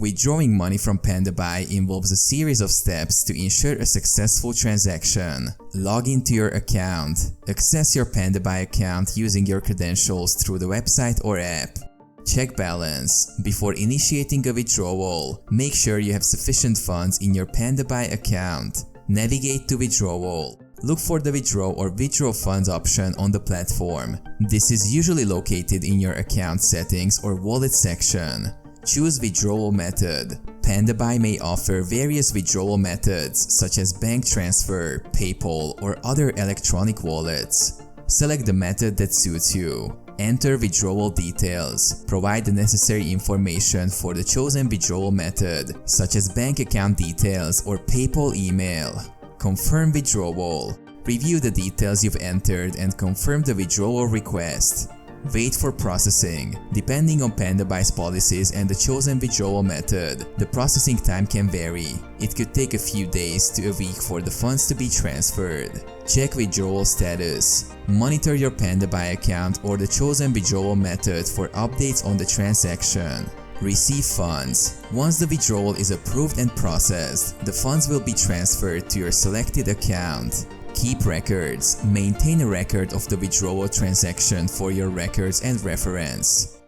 Withdrawing money from Pandabuy involves a series of steps to ensure a successful transaction. Log into your account. Access your Pandabuy account using your credentials through the website or app. Check balance. Before initiating a withdrawal, make sure you have sufficient funds in your Pandabuy account. Navigate to withdrawal. Look for the withdraw or withdraw funds option on the platform. This is usually located in your account settings or wallet section. Choose withdrawal method. Pandabuy may offer various withdrawal methods such as bank transfer, PayPal, or other electronic wallets. Select the method that suits you. Enter withdrawal details. Provide the necessary information for the chosen withdrawal method, such as bank account details or PayPal email. Confirm withdrawal. Review the details you've entered and confirm the withdrawal request. Wait for processing. Depending on Pandabuy's policies and the chosen withdrawal method, the processing time can vary. It could take a few days to a week for the funds to be transferred. Check withdrawal status. Monitor your Pandabuy account or the chosen withdrawal method for updates on the transaction. Receive funds. Once the withdrawal is approved and processed, the funds will be transferred to your selected account. Keep records. Maintain a record of the withdrawal transaction for your records and reference.